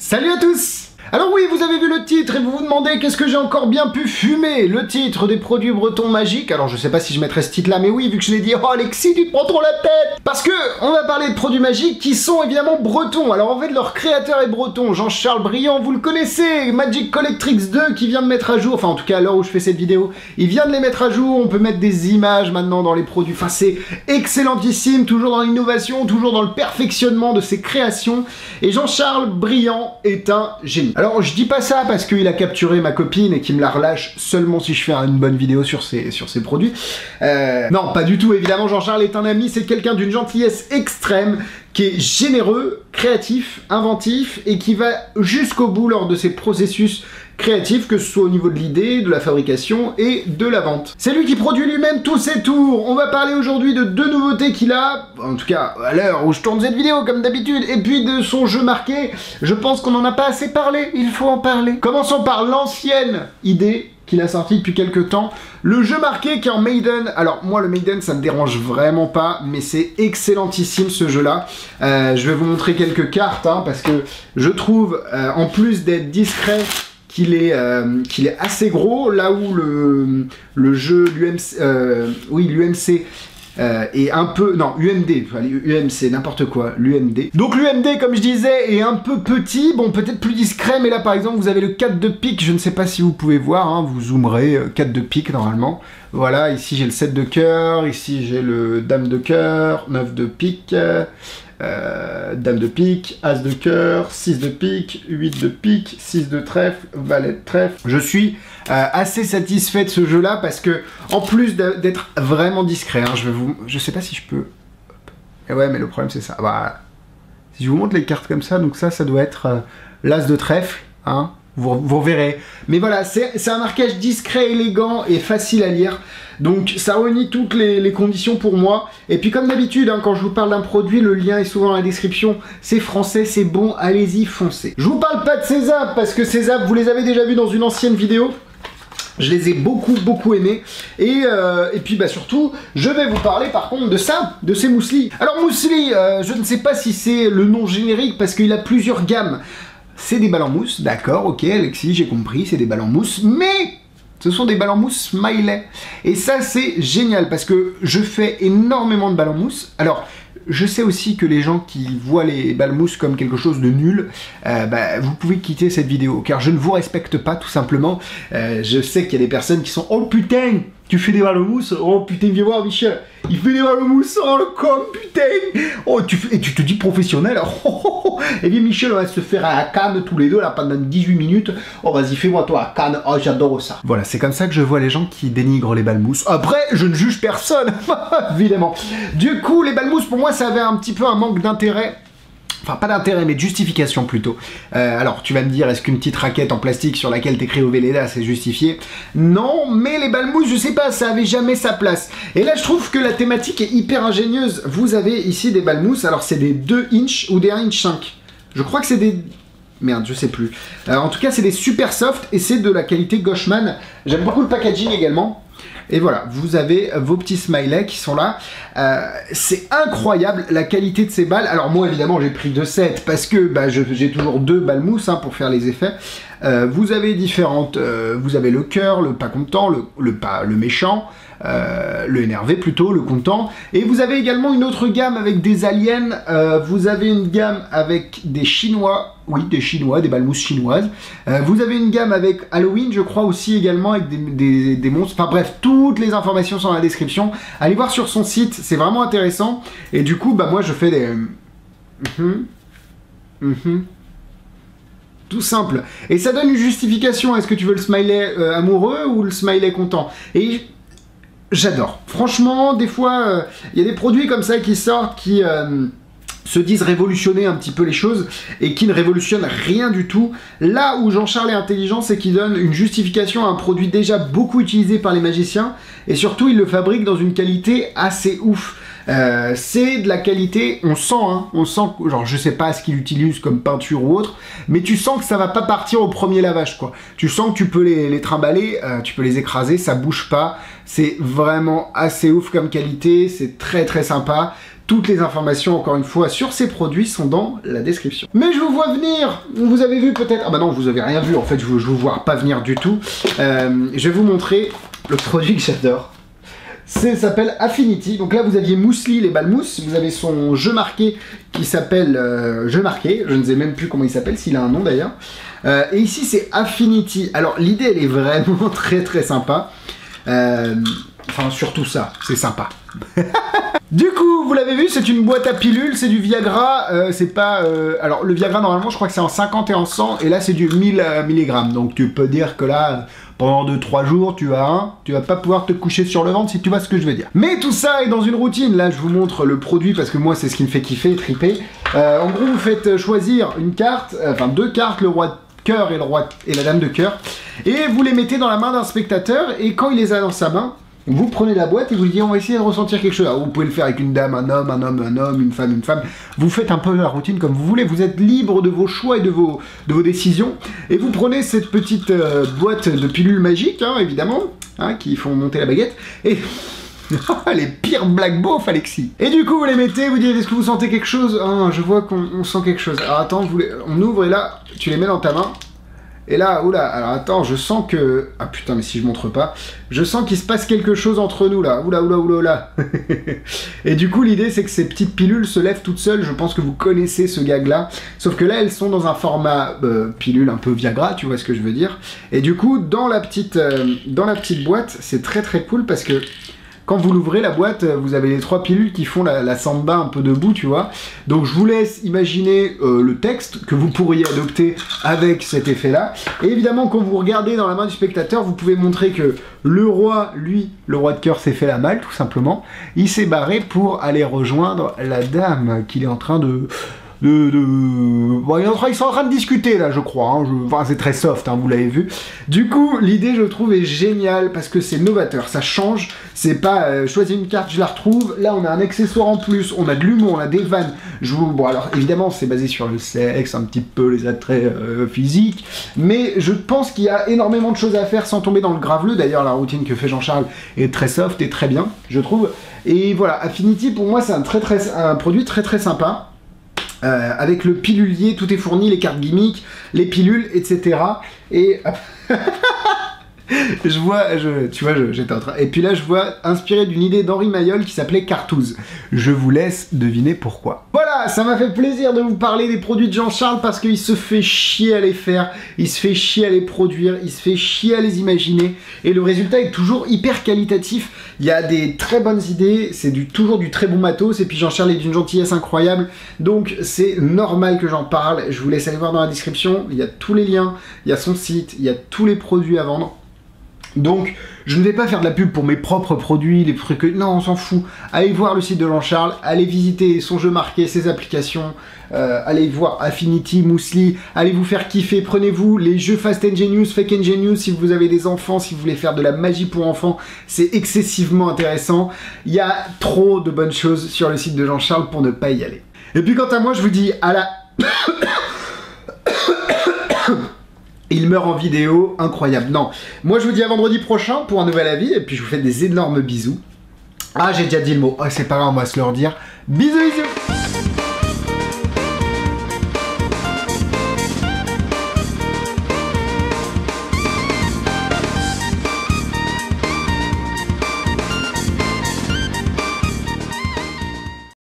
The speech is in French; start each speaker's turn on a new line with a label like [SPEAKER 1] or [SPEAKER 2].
[SPEAKER 1] Salut à tous! Alors oui, vous avez vu le titre et vous vous demandez qu'est-ce que j'ai encore bien pu fumer. Le titre des produits bretons magiques. Alors je sais pas si je mettrai ce titre là, mais oui, vu que je l'ai dit, oh Alexis, tu te prends trop la tête. Parce que on va parler de produits magiques qui sont évidemment bretons. Alors en fait, leur créateur est breton, Jean-Charles Briand, vous le connaissez, Magic Collectrix 2 qui vient de mettre à jour, enfin en tout cas à l'heure où je fais cette vidéo, il vient de les mettre à jour, on peut mettre des images maintenant dans les produits, enfin c'est excellentissime, toujours dans l'innovation, toujours dans le perfectionnement de ses créations, et Jean-Charles Briand est un génie. Alors je dis pas ça parce qu'il a capturé ma copine et qu'il me la relâche seulement si je fais une bonne vidéo sur ses produits. Non, pas du tout, évidemment, Jean-Charles est un ami, c'est quelqu'un d'une gentillesse extrême, qui est généreux, créatif, inventif, et qui va jusqu'au bout lors de ses processus créatifs, que ce soit au niveau de l'idée, de la fabrication et de la vente. C'est lui qui produit lui-même tous ses tours. On va parler aujourd'hui de deux nouveautés qu'il a, en tout cas à l'heure où je tourne cette vidéo comme d'habitude, et puis de son jeu marqué. Je pense qu'on n'en a pas assez parlé, il faut en parler. Commençons par l'ancienne idée qu'il a sorti depuis quelques temps, le jeu marqué qui est en Maiden. Alors moi le Maiden ça me dérange vraiment pas, mais c'est excellentissime ce jeu là. Je vais vous montrer quelques cartes hein, parce que je trouve en plus d'être discret qu'il est assez gros, là où le jeu l'UMC et un peu, non, UMD, UMC, n'importe quoi, l'UMD. Donc l'UMD, comme je disais, est un peu petit, bon, peut-être plus discret, mais là, par exemple, vous avez le 4 de pique, je ne sais pas si vous pouvez voir, hein, vous zoomerez, 4 de pique, normalement. Voilà, ici, j'ai le 7 de cœur, ici, j'ai le dame de cœur, 9 de pique, dame de pique, as de cœur, 6 de pique, 8 de pique, 6 de trèfle, valet de trèfle. Je suis assez satisfait de ce jeu-là parce que, en plus d'être vraiment discret, hein, je sais pas si je peux... Et ouais, mais le problème c'est ça. Bah, si je vous montre les cartes comme ça, donc ça doit être l'as de trèfle, hein. Vous verrez. Mais voilà, c'est un marquage discret, élégant et facile à lire. Donc ça réunit toutes les conditions pour moi. Et puis comme d'habitude, hein, quand je vous parle d'un produit, le lien est souvent dans la description. C'est français, c'est bon, allez-y, foncez. Je vous parle pas de ces apps, parce que ces apps, vous les avez déjà vus dans une ancienne vidéo. Je les ai beaucoup aimés. Et puis bah surtout, je vais vous parler par contre de ça, de ces mousselis. Alors mousselis, je ne sais pas si c'est le nom générique, parce qu'il a plusieurs gammes. C'est des balles en mousse, d'accord, ok Alexis, j'ai compris, c'est des balles en mousse, mais ce sont des balles en mousse smiley. Et ça, c'est génial, parce que je fais énormément de balles en mousse. Alors, je sais aussi que les gens qui voient les balles mousse comme quelque chose de nul, bah, vous pouvez quitter cette vidéo, car je ne vous respecte pas, tout simplement. Je sais qu'il y a des personnes qui sont « Oh putain, tu fais des balles en mousse? Oh putain, viens voir Michel, il fait des balles en mousse, oh le con, putain! Oh, et tu te dis professionnel, oh, et bien Michel, on va se faire à Cannes tous les deux, là, pendant 18 minutes. Oh, vas-y, fais-moi toi à Cannes, oh, j'adore ça. » Voilà, c'est comme ça que je vois les gens qui dénigrent les balles mousse. Après, je ne juge personne, évidemment. Du coup, les balles mousse, pour moi, ça avait un petit peu un manque d'intérêt. Enfin, pas d'intérêt, mais de justification plutôt. Alors, tu vas me dire, est-ce qu'une petite raquette en plastique sur laquelle t'écris au Velleda, c'est justifié? Non, mais les balles mousse, je sais pas, ça avait jamais sa place. Et là, je trouve que la thématique est hyper ingénieuse. Vous avez ici des balles mousse, alors c'est des 2 inch ou des 1 inch 5. Je crois que c'est des... Merde, je sais plus. En tout cas, c'est des super soft et c'est de la qualité Goshman. J'aime beaucoup le packaging également. Et voilà, vous avez vos petits smileys qui sont là. C'est incroyable la qualité de ces balles. Alors moi évidemment j'ai pris 2 sets parce que bah, j'ai toujours 2 balles mousse hein, pour faire les effets. Vous avez différentes, vous avez le cœur, le pas content, le méchant, le énervé plutôt, le content. Et vous avez également une autre gamme avec des aliens. Vous avez une gamme avec des chinois. Oui, des chinois, des balles mousse chinoises. Vous avez une gamme avec Halloween, je crois aussi également, avec des monstres. Enfin bref, toutes les informations sont dans la description. Allez voir sur son site, c'est vraiment intéressant. Et du coup, bah moi je fais des... Tout simple. Et ça donne une justification. Est-ce que tu veux le smiley amoureux ou le smiley content? Et j'adore. Franchement, des fois, il y a des produits comme ça qui sortent, qui... se disent révolutionner un petit peu les choses et qui ne révolutionnent rien du tout. Là où Jean-Charles est intelligent, c'est qu'il donne une justification à un produit déjà beaucoup utilisé par les magiciens et surtout il le fabrique dans une qualité assez ouf. C'est de la qualité, on sent, hein, genre je sais pas ce qu'il utilise comme peinture ou autre, mais tu sens que ça va pas partir au premier lavage quoi. Tu sens que tu peux les trimballer, tu peux les écraser, ça bouge pas, c'est vraiment assez ouf comme qualité, c'est très sympa. Toutes les informations, encore une fois, sur ces produits sont dans la description. Mais je vous vois venir. Vous avez vu peut-être... Ah bah non, vous avez rien vu, en fait, je vous vois pas venir du tout. Je vais vous montrer le produit que j'adore. Ça s'appelle Affinity. Donc là, vous aviez Mousli, les balles mousse. Vous avez son jeu marqué qui s'appelle Jeu marqué. Je ne sais même plus comment il s'appelle, s'il a un nom d'ailleurs. Et ici, c'est Affinity. Alors, l'idée, elle est vraiment très très sympa. Enfin, surtout ça, c'est sympa. Du coup, vous l'avez vu, c'est une boîte à pilules, c'est du Viagra, c'est pas... Alors, le Viagra, normalement, je crois que c'est en 50 et en 100, et là, c'est du 1000 mg. Donc, tu peux dire que là, pendant 2-3 jours, tu vas pas pouvoir te coucher sur le ventre, si tu vois ce que je veux dire. Mais tout ça est dans une routine. Là, je vous montre le produit, parce que moi, c'est ce qui me fait kiffer, triper. En gros, vous faites choisir une carte, enfin 2 cartes, le roi de cœur et la dame de cœur, et vous les mettez dans la main d'un spectateur, et quand il les a dans sa main, vous prenez la boîte et vous lui dites on va essayer de ressentir quelque chose. Alors, vous pouvez le faire avec une dame, un homme, une femme. Vous faites un peu la routine comme vous voulez. Vous êtes libre de vos choix et de vos décisions. Et vous prenez cette petite boîte de pilules magiques, hein, évidemment, hein, qui font monter la baguette. Et les pires black beauf, Alexis. Et du coup, vous les mettez, vous dites est-ce que vous sentez quelque chose? Ah, je vois qu'on sent quelque chose. Alors attends, on ouvre et là, tu les mets dans ta main. Et là, oula, alors attends, je sens que... Ah putain, mais si je montre pas... Je sens qu'il se passe quelque chose entre nous, là. Oula. Et du coup, l'idée, c'est que ces petites pilules se lèvent toutes seules. Je pense que vous connaissez ce gag-là. Sauf que là, elles sont dans un format pilule un peu Viagra, tu vois ce que je veux dire. Et du coup, dans la petite boîte, c'est très très cool parce que... Quand vous l'ouvrez, la boîte, vous avez les 3 pilules qui font la samba un peu debout, tu vois. Donc je vous laisse imaginer le texte que vous pourriez adopter avec cet effet-là. Et évidemment, quand vous regardez dans la main du spectateur, vous pouvez montrer que le roi, lui, le roi de cœur s'est fait la malle, tout simplement. Il s'est barré pour aller rejoindre la dame qu'il est en train de... Bon, ils sont en train de discuter là, je crois. Hein. Enfin, c'est très soft, hein, vous l'avez vu. Du coup, l'idée, je trouve, est géniale parce que c'est novateur. Ça change. C'est pas choisir une carte, je la retrouve. Là, on a un accessoire en plus. On a de l'humour, on a des vannes. Bon, alors évidemment, c'est basé sur le sexe, un petit peu les attraits physiques. Mais je pense qu'il y a énormément de choses à faire sans tomber dans le graveleux. D'ailleurs, la routine que fait Jean-Charles est très soft et très bien, je trouve. Et voilà, Affinity, pour moi, c'est un produit très très sympa. Avec le pilulier, tout est fourni, les cartes gimmicks, les pilules, etc. Et j'étais en train... Et puis là, je vois, inspiré d'une idée d'Henri Mayol qui s'appelait Cartouze. Je vous laisse deviner pourquoi. Voilà, ça m'a fait plaisir de vous parler des produits de Jean-Charles parce qu'il se fait chier à les faire, il se fait chier à les produire, il se fait chier à les imaginer. Et le résultat est toujours hyper qualitatif. Il y a des très bonnes idées, c'est toujours du très bon matos. Et puis Jean-Charles est d'une gentillesse incroyable. Donc c'est normal que j'en parle. Je vous laisse aller voir dans la description. Il y a tous les liens, il y a son site, il y a tous les produits à vendre. Donc, je ne vais pas faire de la pub pour mes propres produits, les trucs... Non, on s'en fout. Allez voir le site de Jean-Charles, allez visiter son jeu marqué, ses applications, allez voir Affinity, Mousli, allez vous faire kiffer, prenez-vous les jeux Fast and Genius, Fake and Genius, si vous avez des enfants, si vous voulez faire de la magie pour enfants, c'est excessivement intéressant. Il y a trop de bonnes choses sur le site de Jean-Charles pour ne pas y aller. Et puis quant à moi, je vous dis à la... Il meurt en vidéo, incroyable. Non, moi je vous dis à vendredi prochain pour un nouvel avis, et puis je vous fais des énormes bisous. Ah, j'ai déjà dit le mot. Ah, c'est pas grave, on va se le redire. Bisous, bisous.